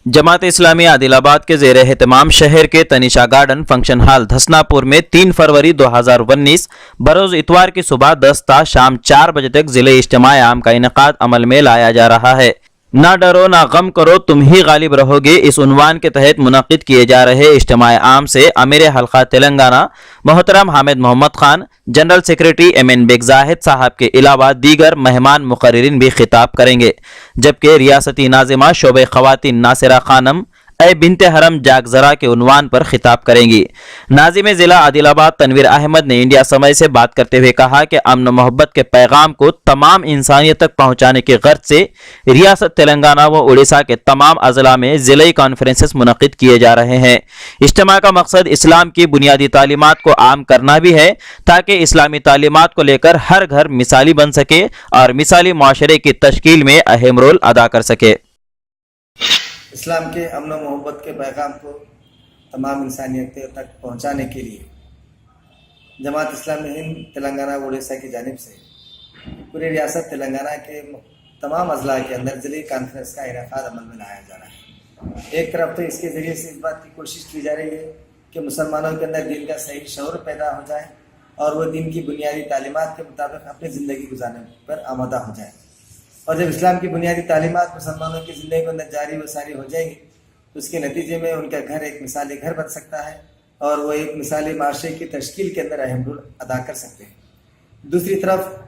जमात इस्लामी आदिलाबाद के ज़ेर एहतमाम शहर के तनिषा गार्डन फंक्शन हॉल धसनापुर में 3 फरवरी 2019 बरोज़ इतवार की सुबह 10 ता शाम 4 बजे तक ज़िले इज्तिमा आम का इनेकाद अमल में लाया जा रहा है। ना डरो ना गम करो, तुम ही गालिब रहोगे, इस उन्वान के तहत मुनक़िद किए जा रहे इज्तिमा आम से अमीर हल्का तेलंगाना मोहतरम Hamid Mohammad Khan, general secretary MN Baig Zahid साहब के अलावा दीगर मेहमान मुकर्रिरीन भी खिताब करेंगे, जबकि रियासती नाजिमा शोबे ख़वातीन नासिरा खानम ए बिनते हरम जाग जरा के उन्वान पर खिताब करेंगी। नाजिम ज़िला आदिलाबाद तनवीर अहमद ने इंडिया समय से बात करते हुए कहा कि अमन मोहब्बत के पैगाम को तमाम इंसानियत तक पहुँचाने की गर्ज से रियासत तेलंगाना व उड़ीसा के तमाम अजला में ज़िले कॉन्फ्रेंसेस मुनक़िद किए जा रहे हैं। इज्तिमा का मकसद इस्लाम की बुनियादी तालीमात को आम करना भी है, ताकि इस्लामी तालीमात को लेकर हर घर मिसाली बन सके और मिसाली माशरे की तश्कील में अहम रोल अदा कर सके। इस्लाम के अमन व मोहब्बत के पैगाम को तमाम इंसानियत तक पहुँचाने के लिए जमात इस्लामी हिंद तेलंगाना व उड़ीसा की जानिब से पूरी रियासत तेलंगाना के तमाम अजला के अंदर ज़िले कॉन्फ्रेंस का इनेकाद अमल में लाया जा रहा है। एक तरफ तो इसके ज़रिए से इस बात की कोशिश की जा रही है कि मुसलमानों के अंदर दीन का सही शऊर पैदा हो जाए और वो दीन की बुनियादी तालीमात के मुताबिक अपनी ज़िंदगी गुजारने पर आमादा हो जाए। और जब इस्लाम की बुनियादी तालीमात मुसलमानों की ज़िंदगी के अंदर जारी व सारी हो जाएंगी तो उसके नतीजे में उनका घर एक मिसाली घर बन सकता है और वो एक मिसाली माशरे की तश्कील के अंदर अहम रोल अदा कर सकते हैं। दूसरी तरफ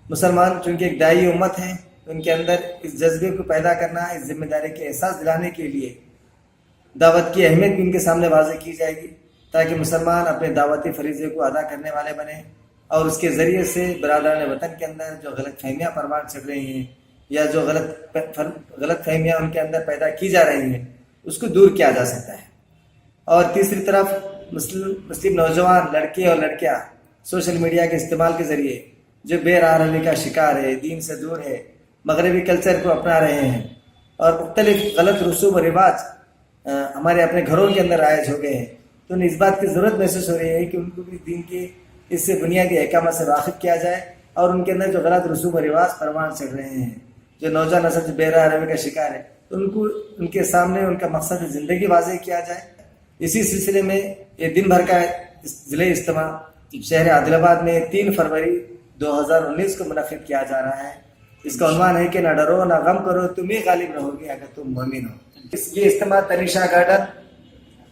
मुसलमान चूँकि एक दाई उम्मत है, उनके अंदर इस जज्बे को पैदा करना, इस जिम्मेदारी के एहसास दिलाने के लिए दावत की अहमियत भी उनके सामने वाज़ेह की जाएगी, ताकि मुसलमान अपने दावती फरीज़े को अदा करने वाले बने और उसके ज़रिए से बरादरान वतन के अंदर जो गलत फहमियाँ परवान चढ़ रही हैं या जो गलत फहमियाँ उनके अंदर पैदा की जा रही हैं उसको दूर किया जा सकता है। और तीसरी तरफ मुस्लिम नौजवान लड़के और लड़कियाँ सोशल मीडिया के इस्तेमाल के ज़रिए जो बेराहरमी का शिकार है, दीन से दूर है, मगरबी कल्चर को अपना रहे हैं और मुख्तलिफ गलत रसूम व रिवाज हमारे अपने घरों के अंदर राइज हो गए हैं, तो उन्हें इस बात की ज़रूरत महसूस हो रही है कि उनको भी दीन के इससे बुनियादी अहकाम से वाकिफ़ किया जाए और उनके अंदर जो गलत रसूम व रिवाज परवान चढ़ रहे हैं, जो नौजवान नस्ल बेराहरमी का शिकार है, तो उनको उनके सामने उनका मकसद ज़िंदगी वाज़ेह किया जाए। इसी सिलसिले में ये दिन भर का ज़िले इज्तिमा शहर आदिलाबाद में 3 फरवरी 2019 को मुनक़िद किया जा रहा है। इसका उन्वान है कि ना डरो ना गम करो, तुम ही गालिब रहोगे अगर तुम मोमिन हो। ये इज्तिमा तनिषा गार्डन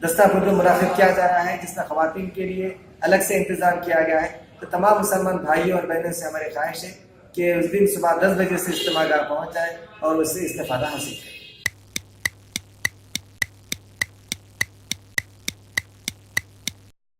दस्तापुर में मुनक़िद किया जा रहा है, जिसमें ख़वातीन के लिए अलग से इंतज़ाम किया गया है। तो तमाम मुसलमान भाइयों और बहनों से हमारी ख्वाहिश है कि उस दिन सुबह 10 बजे से इज्तिमा गाह पहुँच जाए और उससे इस्तिफ़ादा हासिल करें।